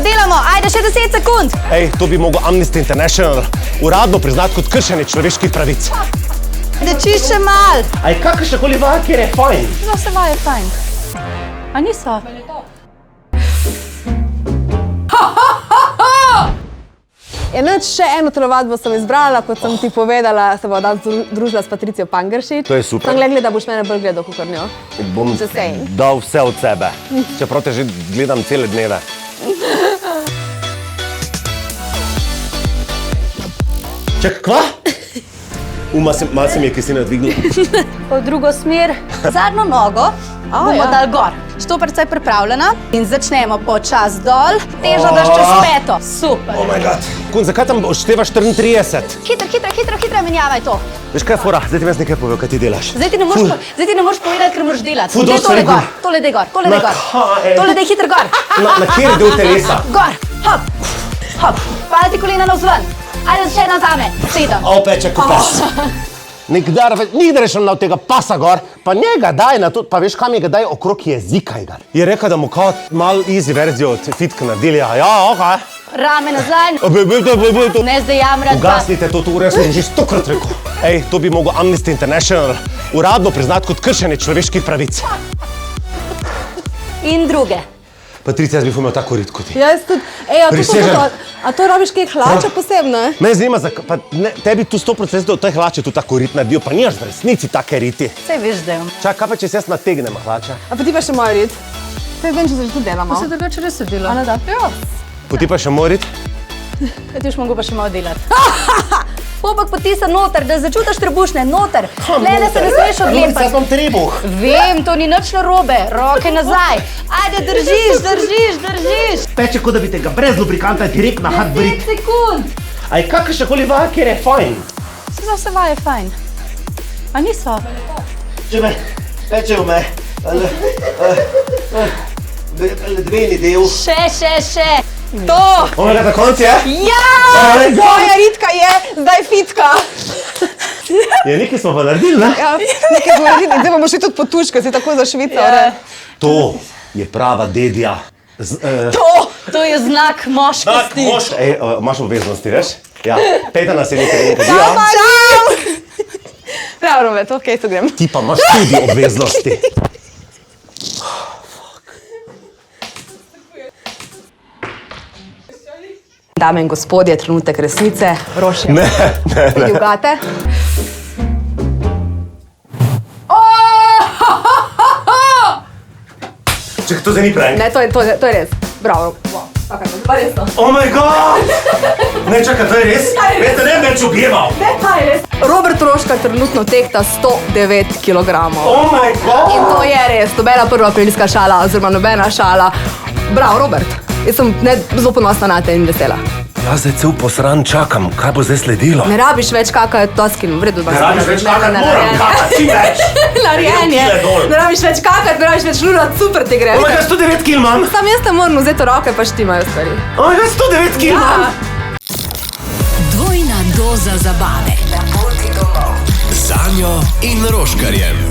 delamo, ajde še 10 sekund. Ej, to bi mogel Amnesty International uradno priznati kot kršenje človeških pravic. Dečiš še mal. Aj, kakršnakoli vaja, kjer je fajn. No, se vaje fajn. A niso? Enač še eno telovadbo sem izbrala, kot sem ti povedala, se bo danes družila s Patricijo Pangeršič. To je super. Sem gledala, da boš mene bolj gledal kakor njo. Bom Just saying. dal vse od sebe, čeprav te že gledam cele dneve. Čak, kva? Malo se mi je Kristina dvignila. Po drugo smer, zadnjo nogo bomo dali gor. Štoparca je pripravljena in začnemo počas dol, težo daš čez peto. Super. Oh my god. Kun, zakaj tam odštevaš 34? Hitro menjavaj to. Veš kaj je fora? Zdaj ti mi jaz nekaj povedal, kaj ti delaš. Zdaj ti ne moreš povedati, ker moraš delati. Ful, dosti Tole rekel. gor, tole dej gor, tole dej gor. kaj? Tole dej hitro gor. Na kjer del telesa? Gor, hop, hop. Hvala ti kolena navzven. Ajde, še ena zame. 7. O, peče, ko pas. Nikdar rešem na tega pasa gor, pa njega daj na to, pa veš kam je ga daj okrog jezika. Je rekel, da mu kao malo easy verzijo od fitka naredili. Ja, okej. Rame nazaj. Ne zdaj jamrati. Ugasnite to, ure sem že 100-krat rekel. Ej, to bi mogel Amnesty International uradno priznati kot kršenje človeških pravic. In druge. Patricija, jaz bi imel tako rit kot ti. Jaz tudi, a to rabiš kaj hlača posebno? Mene zanima, pa tebi tu 100% te hlače tu tako rit naredijo, pa nimaš v resnici take riti. Saj veš, da je. Čak, kaj pa če se jaz nategnem hlača? A pa ti pa še moj rit? Saj vem, če se že tudi delamo. Se drugače res je dela. Ana da? Ja. Poti pa še moj rit? Ja, ti už mogo pa še malo delati. Pobak potisa noter, da začutiš trebušne, noter. Lene se ne smeš odlepati. Zdaj sem trebuh. Vem, to ni nič narobe. Roke nazaj. Ajde, držiš. Peče, kot da bi tega brez lubrikanta direkt na hard 10 sekund. Aj, kakršnakoli vaja, kjer je fajn. Se vaje fajn. A niso? Če me, pečejo me. Dveni del. Še. To. Onega na konci je? Ja! Moja ritka je zdaj fitka. Je, nekaj smo pa naredili, ne? Ja, nekaj smo naredili. Zdaj bomo šli tudi po tuško, si tako za Švico. To je prava dedja. To je znak moškosti. Ej, imaš obveznosti, veš? Ja, pejta nas je nekaj nekaj. Čau! Prav, Robert, okej, tu grem. Ti pa imaš tudi obveznosti. Dame in gospodje, trenutek resnice. Roši. Ne. Ljubate? Čekaj, to zdaj ni prank. Ne, to je res. Bravo. Pa res to. Oh my god! Ne, čakaj, to je res? Veste, ne več objemal. Ne, pa je res. Robert Roškar trenutno tehta 109 kg. Oh my god! In to je res, nobena prva aprilska šala, oziroma nobena šala. Bravo, Robert. Jaz sem zelo ponosna na te in vesela. Jaz zdaj cel posran čakam, kaj bo zdaj sledilo. Ne rabiš več kakati Toskin, v redu. Ne rabiš več kakati, moram kakati, čim več. Narejen je. Ne rabiš več kakati, ne rabiš več lurati, super ti gre. Oh my god, 109 kg imam. Sam jaz te moram vzeti v roke, pa štimajo stvari. Oh my god, 109 kg imam. Dvojna doza zabave. Na poti domov. Sanjo in Roškarjem.